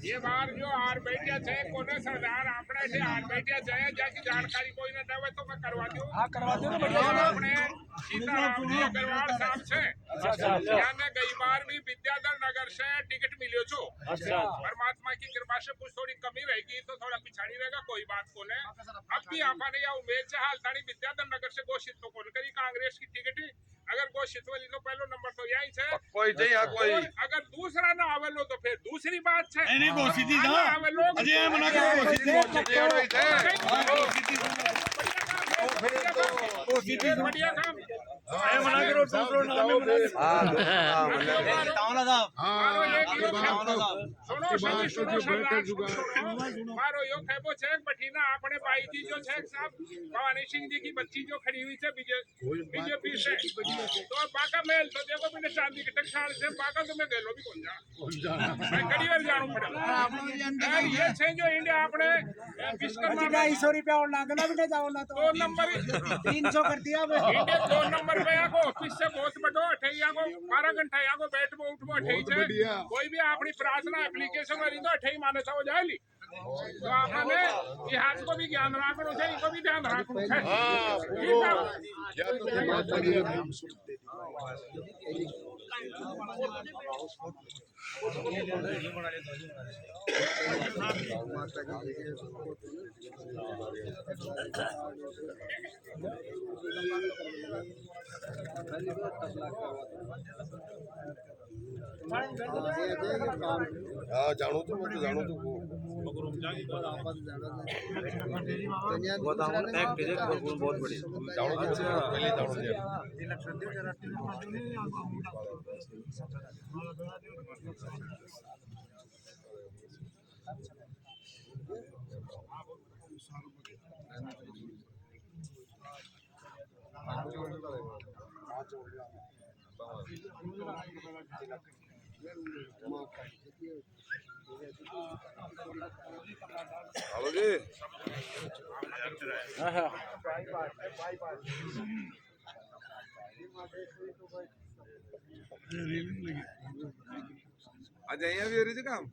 ये बार जो आर बैठिया छे कोने सरदार आपने से आर बैठिया छे जाकी जानकारी कोई न देवे तो मैं करवा दूं। हां करवा दो ना बढ़िया आपने सीताराम जी अग्रवाल साहब छे। अच्छा याने गई बार भी विद्याधर नगर से टिकट मिलियो छो। अच्छा परमात्मा की कृपा से कुछ थोड़ी कमी रहेगी तो थोड़ा पिछाड़ी रहेगा कोई बात कोने। अब भी आपने या उम्मीद से हाल थानी विद्याधर नगर से घोषित तो कौन करी कांग्रेस की टिकट अगर घोषित वाली तो पहलो नंबर तो यही है कोई नहीं है कोई अगर दूसरा ना आवेलो तो फिर दूसरी बात है नहीं घोषित ही था अजय मना करो घोषित बढ़िया काम है मना करो दूसरो नाम में तावला साहब मारो यो खेबो छे बठीना अपने भाई जी जो छे साहब भवानी सिंह जी की बच्ची जो खड़ी हुई है बीजेपी से तो बाका मेल तो देखो मैंने चांदी के टकसाल से बाका तो मैं गेलो भी कौन जा मैं कड़ी बार जानू पड़ेगा ये छे जो इंडिया अपने विश्वकर्मा 250 रुपया और लागना भी जाओ ना तो 2 नंबर 300 कर दिया इंडिया 2 नंबर पे आको ऑफिस से बहुत बड़ो अठैया को 12 घंटा आको बैठबो उठबो अठै छे कोई भी अपनी प्रार्थना एप्लीकेशन में रिंदो अठै माने था हो जाएली तो आपने इतिहास को भी ज्ञान रखना चाहिए इनको भी ध्यान रखना चाहिए जानो तो मैं जानो तो बहुत बड़ी जानो पहले आज यहाँ भी हो रही थी काम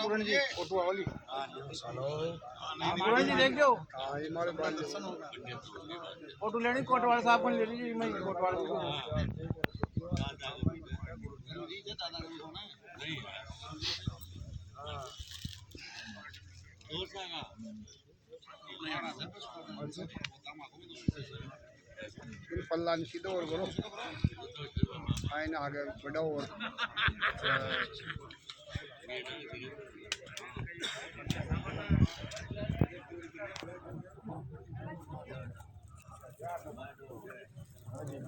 पूरन जी फोटो वाली पूरन जी देख लो फोटो लेनी कोटवाल साहब को ले लीजिए मैं कोटवाल पल्ला सीधा और करो आए ना आगे बढ़ाओ और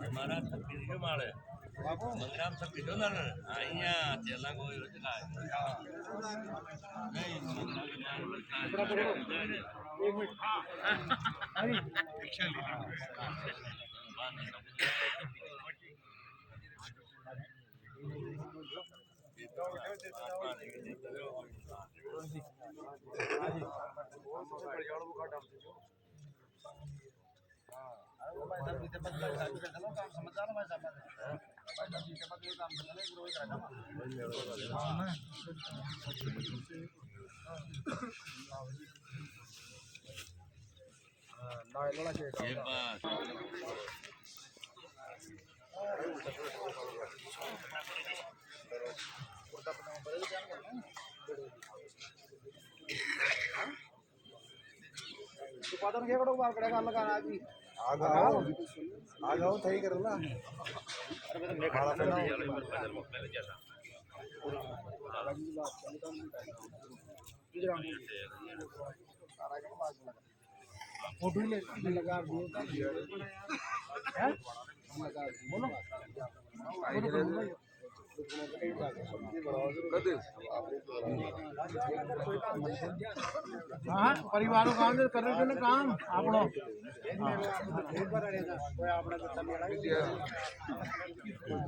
हमारा छत्तीसगढ़ माल है मंगराम छत्तीसगढ़ ना आइया चला कोई रोजगा नहीं उत्पादन के बड़ो बार करेगा लगाना अभी आ जाओ सही कर ना फोटो लगा दिए बोलो हाँ परिवारों काम तो कर रहे थे ना काम आपनो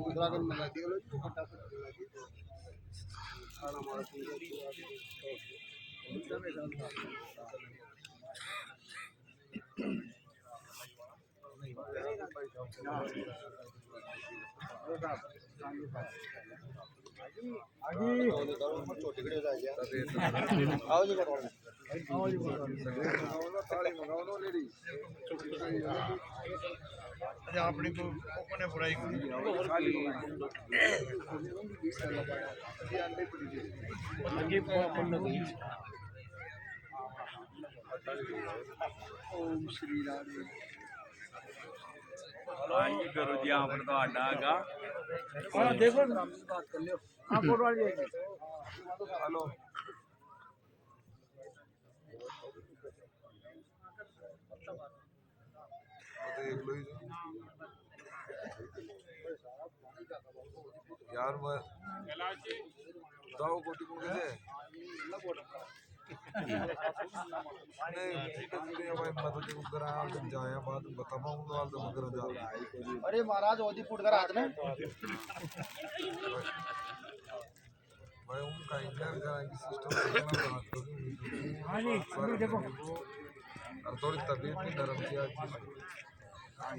दूसरा को मिला दिया अपनी को ने बुराई ओम श्री राधे करो जी आप तो आडा हाँ देखो ना बात कर लियो हाँ फोटो वाली हेलो यार मैं बताओ कोटी को कैसे नहीं भाई मैं तो जो कराया जब जाया बाद बताऊंगा वाल तो मगर जा अरे महाराज ओदी फुट कर हाथ में भाई उनका इंतजार करा कि सिस्टम हाँ जी अभी देखो और थोड़ी तबीयत भी नरम थी आज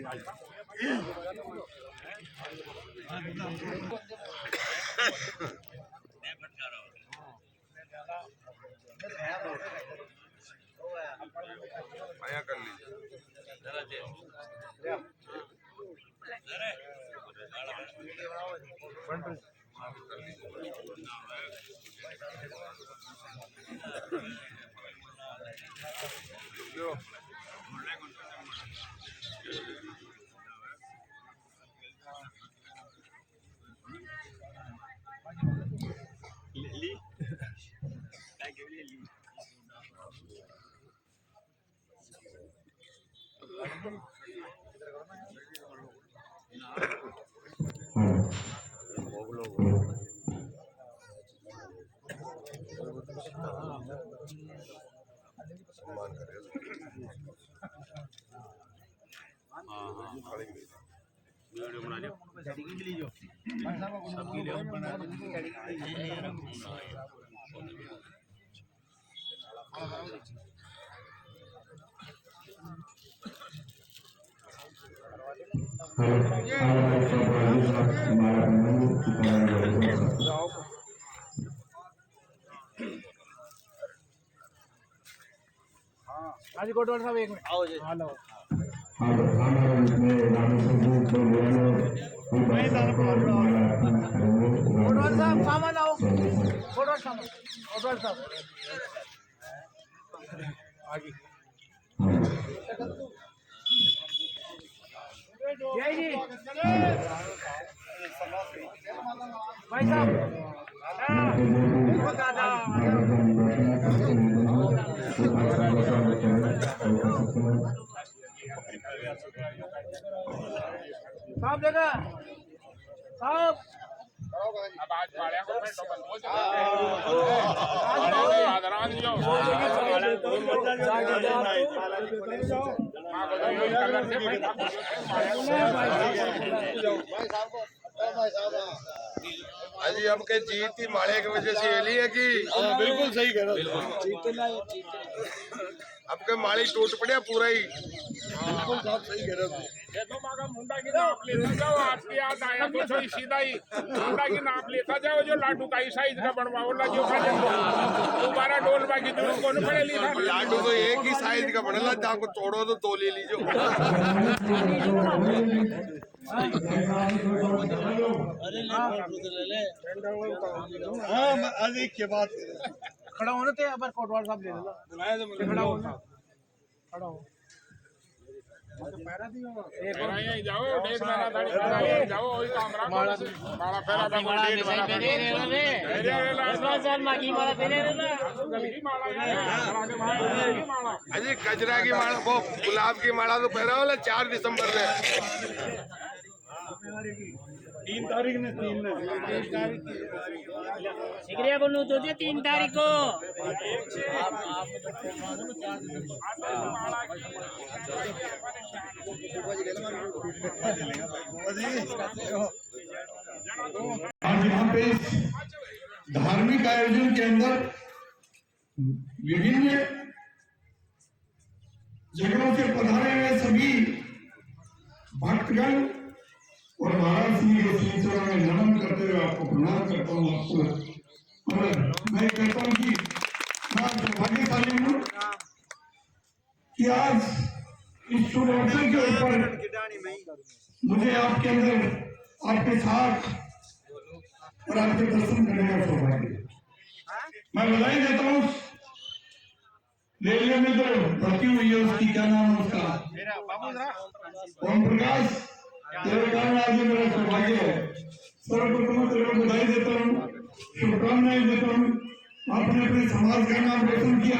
आया कर लीजिए लो सम्मान करे वीडियो बना लियो हाँ जी कोटवाल साहब एक मिनट आओ जी हेलो कोटवाल साहब सामान आओ कोटवाल साहब आगे जय जी भाई साहब दादा साहब देखा साहब अब आज वाले को मैं डबल हो जाएगा आदरान जो मां को यो कलर से भाई अजी अब के जीत थी माले की वजह से ये ली है कि बिल्कुल सही कह रहे हो अब के माली टूट पड़े पूरा ही बिल्कुल साहब सही कह रहे हो देखो मागा मुंडा की नाप लेता जाओ आपके याद आया तो थोड़ी सीधा ही मुंडा की नाप लेता जाओ जो लाडू का ही साइज का बनवाओ ला जो खा दोबारा डोल बाकी जरूरत को नहीं पड़े ली था लाडू तो एक ही साइज का बनला था को तोड़ो तो ले लीजिए हाँ अधिक के बात खड़ा होने थे अब कोटवाल साहब ले लो खड़ा हो खड़ा हो फेरा यहीं जाओ डेढ़ महीना दाढ़ी फेरा यहीं जाओ वही काम रखो माला फेरा का डेढ़ महीना अजी कजरा की माला वो गुलाब की माला तो पहरा वाला 4 दिसंबर में सिगरिया को नू तो 3 तारीख को आज यहाँ पे इस धार्मिक आयोजन के अंदर विभिन्न जगहों से पधारे हुए सभी भक्तगण और महाराज सिंह के श्री चरणों में नमन करते हुए आपको प्रणाम करता हूँ। आपको और मैं कहता हूँ कि मैं सौभाग्यशाली हूँ कि आज इस शुभ अवसर के ऊपर मुझे आपके अंदर आपके साथ और आपके दर्शन करने का सौभाग्य। मैं बधाई देता हूँ रेलवे में जो भर्ती हुई है उसकी क्या नाम है उसका ओम प्रकाश, तेरे कारण आज ये मेरा सौभाग्य है। सर्वप्रथम तेरे को बधाई देता हूँ, शुभकामनाएं देता हूँ। आपने अपने समाज का नाम रोशन किया,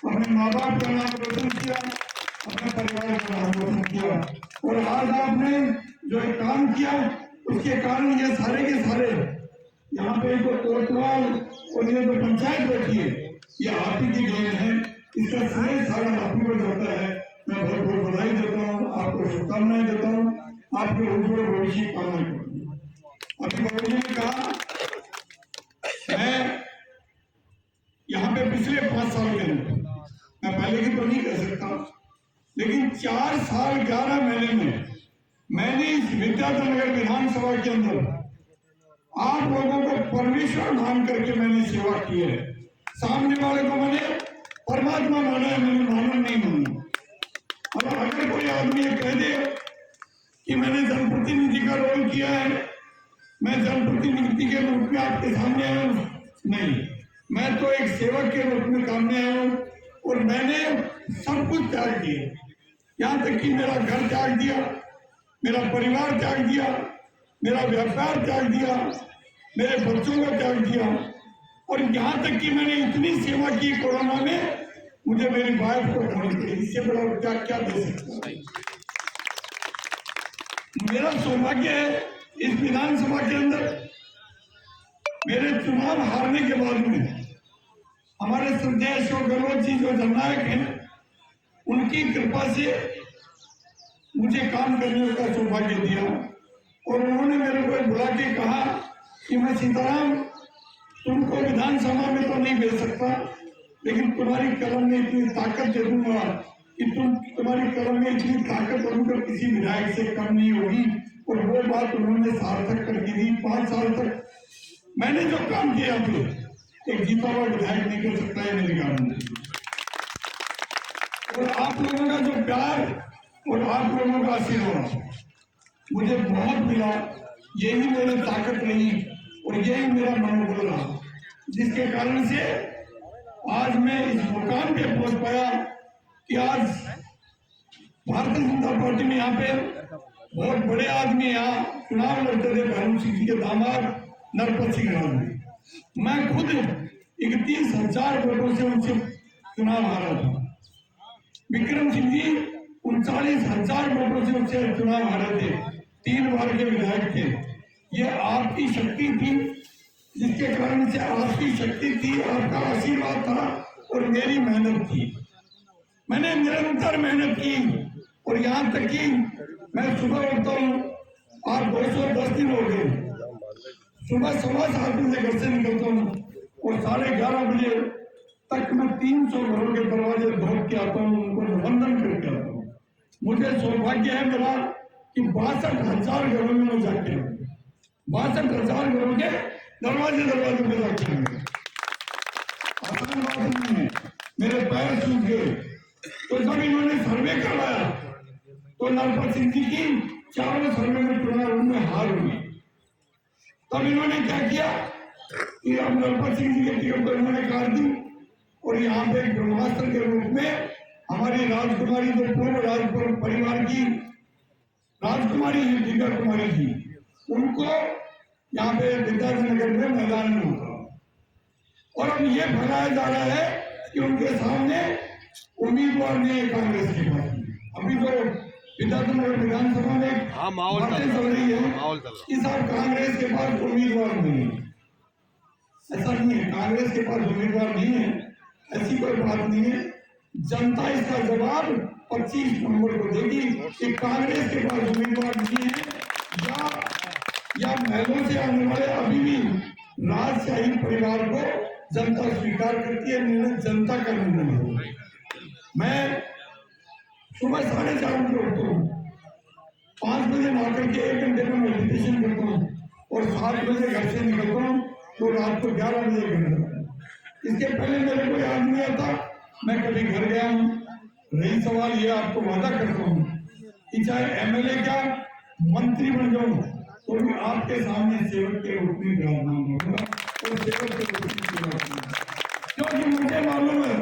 अपने माँ बाप का नाम रोशन किया, अपने परिवार का नाम रोशन किया और आज आपने जो एक काम किया उसके कारण ये सारे के सारे यहाँ पे जो कोतवाल और ये जो पंचायत बैठी है ये आप ही की देन है। इसका श्रेय सारा आप ही को जाता है। मैं बहुत बहुत बधाई देता हूँ, आपको शुभकामनाएं देता हूँ, आपके उज्जवल भविष्य की कामना करता हूँ। अभी बाबू जी ने कहा मैं यहाँ पे पिछले 5 साल के अंदर, मैं पहले की तो नहीं कह सकता, लेकिन 4 साल 11 महीने में मैंने इस विद्याधर विधानसभा के अंदर 8 लोगों को परमेश्वर मान करके मैंने सेवा की है। सामने वाले को मैंने परमात्मा माना है, मैंने मानव नहीं माना। अब अगर कोई आदमी ये कह दे कि मैंने जनप्रतिनिधि का रोल किया है, मैं जनप्रतिनिधि के रूप में आपके सामने आया हूँ, नहीं, मैं तो एक सेवक के रूप में सामने आया हूँ और मैंने सब कुछ त्याग दिया। यहाँ तक कि मेरा घर त्याग दिया, मेरा परिवार त्याग दिया, मेरा व्यापार त्याग दिया, मेरे बच्चों को त्याग दिया और यहाँ तक कि मैंने इतनी सेवा की कोरोना में, मुझे मेरी वाइफ को ढूंढ के इससे बड़ा क्या क्या दे सकता है। मेरा सौभाग्य है इस विधानसभा के अंदर मेरे चुनाव हारने के बाद में हमारे श्रद्धेय अशोक गहलोत जी जो जननायक हैं, उनकी कृपा से मुझे काम करने का सौभाग्य दिया और उन्होंने मेरे को बुला के कहा कि मैं सीताराम तुमको विधानसभा में तो नहीं भेज सकता, लेकिन तुम्हारी कलम में इतनी ताकत दे दूंगा कि तुम्हारी कलम में इतनी ताकत बनकर किसी विधायक से कम नहीं होगी। और वो बात उन्होंने सार्थक करके दी। 5 साल तक मैंने जो काम किया थे एक जीता हुआ विधायक नहीं कर सकता है मेरे गांव। और आप लोगों का जो प्यार और आप लोगों का आशीर्वाद मुझे बहुत मिला, यही मेरी ताकत रही और यही मेरा मनोबल रहा, जिसके कारण से आज मैं इस मुकाम पे पहुंच पाया कि आज भारतीय जनता पार्टी में यहाँ पे बहुत बड़े आदमी यहाँ चुनाव लड़ते थे। भैरू सिंह जी के दामाद नरपत सिंह राणा, मैं खुद 31,000 वोटों से उनसे चुनाव हारा था। विक्रम सिंह जी 39,000 वोटों से उनसे चुनाव हारे थे, 3 बार के विधायक थे। ये आपकी शक्ति थी, जिसके कारण से आपकी शक्ति थी, आपका आशीर्वाद था और मेरी मेहनत थी। मैंने निरंतर मेहनत की और यहाँ तक कि मैं सुबह उठता हूँ, आज 210 दिन हो गए, सुबह 7:15 बजे घर से निकलता हूँ और 11:30 बजे तक मैं 300 घरों के दरवाजे ढोक के आता हूँ, उनको वंदन करके आता हूँ। मुझे सौभाग्य है मेरा कि 62,000 घरों में मैं जाके आऊँ, 62,000 घरों के दरवाजे में जाके आऊँ। आसान बात नहीं है, मेरे पैर सूख गए। तो जब इन्होंने सर्वे करवाया तो नरपत सिंह जी की 4 सर्वे में चुनाव में हार हुई। तब इन्होंने क्या किया कि अब नरपत सिंह जी के टिकट पर इन्होंने काट दी और यहाँ पे ब्रह्मास्त्र के रूप में हमारी राजकुमारी जो पूर्व राजपुर परिवार की राजकुमारी दीपिका कुमारी जी, उनको यहाँ पे विद्याधर में मैदान में उतारा और अब ये भगाया जा रहा है कि उनके सामने उम्मीदवार नहीं है कांग्रेस के पास। अभी तो विधानसभा विधानसभा में बातें चल रही है कि साहब कांग्रेस के पास उम्मीदवार नहीं है। ऐसा नहीं है, कांग्रेस के पास उम्मीदवार नहीं है, ऐसी कोई बात नहीं है। जनता इसका जवाब 25 नवंबर को देगी कि कांग्रेस के पास उम्मीदवार नहीं है या महलों से आने वाले अभी भी राजशाही परिवार को जनता स्वीकार करती है। निर्णय जनता का निर्णय है। मैं सुबह 4:30 बजे उठता हूँ, 5 बजे नहा करके 1 घंटे में मेडिटेशन करता हूँ और 7 बजे घर से निकलता हूँ तो रात को 11 बजे घर जाता हूँ। इसके पहले मेरे को याद नहीं आता मैं कभी घर गया हूँ। रही सवाल ये, आपको वादा करता हूँ कि चाहे एमएलए क्या मंत्री बन जाऊँ तो भी आपके सामने सेवक के रूप में विराजमान होगा और सेवक के रूप में विराजमान, क्योंकि मुझे मालूम है,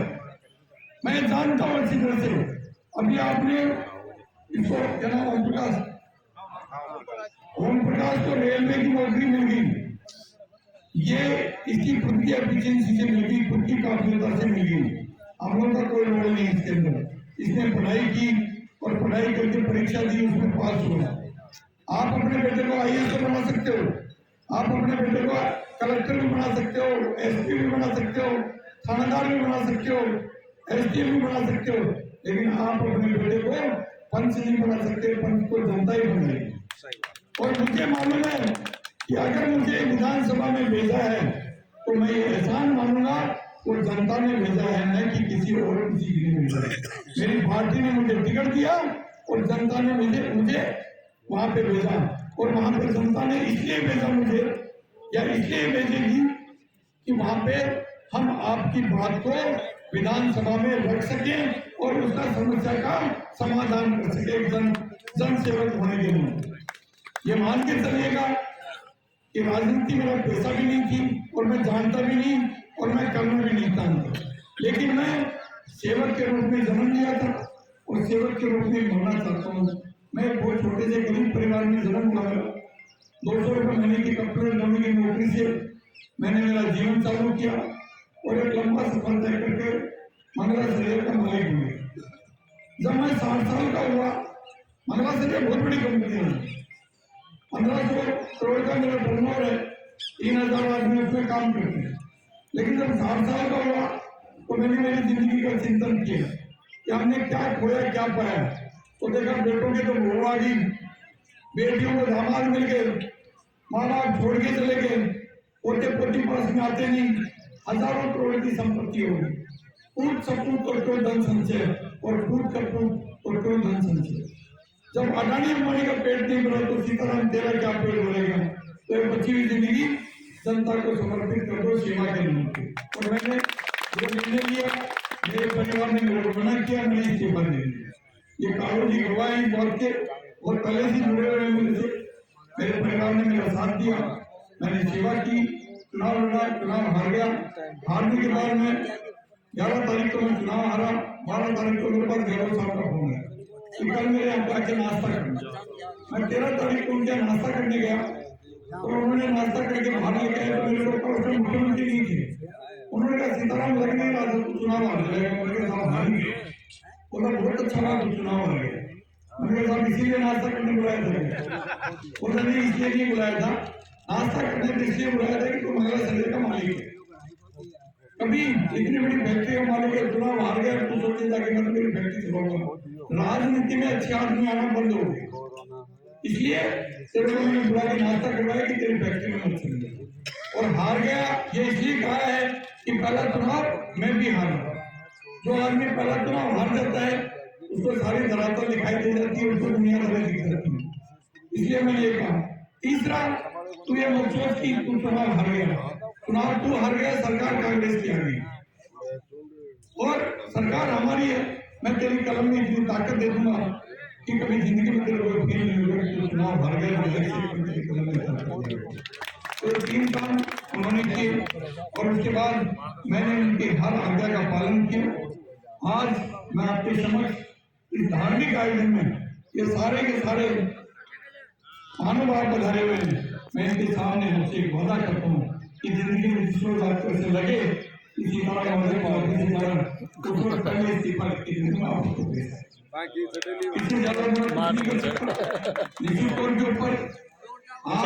मैं जानता हूँ अच्छी तरह से। अभी आपने इसको क्या नाम, ओम प्रकाश को रेलवे की नौकरी मिल गई। ये इसकी खुद की एफिशिएंसी से मिल गई, खुद की काबिलियता से मिल गई। हम लोगों का कोई रोल नहीं इसके अंदर। इसने पढ़ाई की और पढ़ाई करके परीक्षा दी, उसमें पास हुआ। आप अपने बेटे को IAS तो बना सकते हो, आप अपने बेटे को कलेक्टर भी बना सकते हो, SP भी बना सकते हो, थानेदार भी बना सकते हो, SDM भी बना सकते हो, लेकिन आप अपने बेटे को पंच नहीं बना सकते। पंच को जनता ही बनाएगी। और मुझे मालूम है कि अगर मुझे विधानसभा में भेजा है तो मैं ये एहसान मानूंगा वो जनता ने भेजा है, न कि किसी और किसी के लिए भेजा है। मेरी पार्टी ने मुझे टिकट दिया और जनता ने मुझे वहां पे भेजा, और वहां पे जनता ने इसलिए भेजा मुझे या इसलिए भेजेगी कि वहां पे हम आपकी बात को विधानसभा में रख सके और उसका समस्या का समाधान कर सके जन सेवक होने के लिए। ये मान के चलिएगा कि राजनीति मेरा पैसा भी नहीं थी और मैं जानता भी नहीं और मैं करना भी नहीं चाहता, लेकिन मैं सेवक के रूप में जन्म लिया था और सेवक के रूप में मरना चाहता हूँ। मैं बहुत छोटे से गरीब परिवार में जन्म हुआ। 200 रुपये महीने की कपड़े धोने की नौकरी से मैंने मेरा जीवन चालू किया और एक लंबा सफर तय करके मंगला शरीर का मालिक हुए। जब मैं 60 साल का हुआ, मंगला शरीर बहुत बड़ी कंपनी है, 1500 करोड़ का मेरा टर्नओवर है, 3000 आदमी उसमें काम करते हैं। लेकिन जब 60 साल का हुआ तो मैंने मेरी जिंदगी का चिंतन किया कि हमने क्या खोया क्या पाया। तो देखा बेटों के तो भूख आ गई, बेटियों को दामाद मिल गए, माँ बाप छोड़ के चले गए, पोते पोती पास में आते नहीं, हजारों करोड़ की संपत्ति हो गई। पूत सपूत और क्यों धन संचय और पूत कपूत और क्यों धन संचय। जब अडानी अंबानी का पेट नहीं भरा तो सीताराम तेरा क्या पेट भरेगा। तो ये बची हुई जिंदगी जनता को समर्पित कर दो सेवा के लिए। और मैंने जो निर्णय लिया, मेरे परिवार ने मेरे को मना किया, मैंने इस्तीफा दे दिया। ये कानून की गवाही बहुत के और पहले से जुड़े हुए मेरे से मेरे परिवार ने मेरा साथ दिया। मैंने सेवा की, चुनाव लड़ा, चुनाव हार गया। हारने के बाद में 11 तारीख को मैं चुनाव हारा, 12 तारीख को मेरे पास गहलोत साहब का फोन है कि कल मेरे यहाँ आके नाश्ता करना। मैं 13 तारीख को उनके नाश्ता करने गया और उन्होंने नाश्ता करके बाहर लेके आए तो मेरे को मुख्यमंत्री नहीं थे। उन्होंने कहा सीताराम लग नहीं रहा था, चुनाव हार जाएगा। बोला बहुत अच्छा रहा, चुनाव आ गया। मैंने कहा इसीलिए नाश्ता करने बुलाया था। बोला नहीं इसलिए नहीं बुलाया था, नाश्ता करने तो इसलिए बुलाया था कि तुम मंगला शरीर का मालिक है। कभी इतनी बड़ी फैक्ट्री का मालिक है, चुनाव हार गया तो सोचे जाके मैं मेरी फैक्ट्री चलाऊंगा। राजनीति में अच्छे आदमी आना बंद हो गए, इसलिए तेरे को मैंने बुला के नाश्ता करवाया कि तेरी फैक्ट्री में मत चल। और हार गया ये इसलिए कहा है कि पहला चुनाव मैं भी हारा। जो आदमी पहला चुनाव हार जाता है उसको सारी धरातल दिखाई दे जाती है, उसको दुनिया भर दिख जाती है। इसलिए मैंने ये कहा। तीसरा, तू ये मत सोच कि तू चुनाव हार गया, चुनाव तू हार गया, सरकार कांग्रेस की आ गई और सरकार हमारी है। मैं तेरी कलम में इतनी ताकत दे दूंगा कि कभी जिंदगी में तेरे को फील नहीं होगा कि चुनाव हार गया। तो 3 काम उन्होंने किए और उसके बाद मैंने उनकी हर आज्ञा का पालन किया। आज मैं आपके समक्ष इस धार्मिक आयोजन में ये सारे के सारे महानुभाव पधारे हुए हैं। मैं इनके सामने आपसे एक वादा करता हूँ कि जिंदगी में जिस रोज आपको ऐसे लगे इसी तरह का पहले इस्तीफा आपको इससे ज्यादा मैं कुछ नहीं कर सकता। निश्चित तौर के ऊपर आप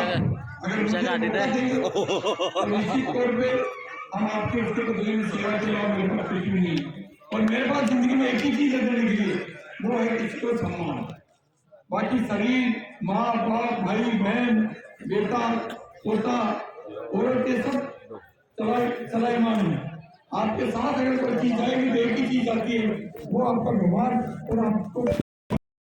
अगर मुझे मौका देंगे तो निश्चित तौर पे हम आपके उसके बदले में सेवा के लिए मेरे पास कुछ भी नहीं। और मेरे पास जिंदगी में एक ही चीज है देने के लिए, वो है इसको सम्मान। बाकी शरीर, माँ बाप, भाई बहन, बेटा पोता औरत के सब सलाईमान है। आपके साथ अगर कोई चीज आएगी तो एक ही चीज आती है, वो आपका भगवान और आपको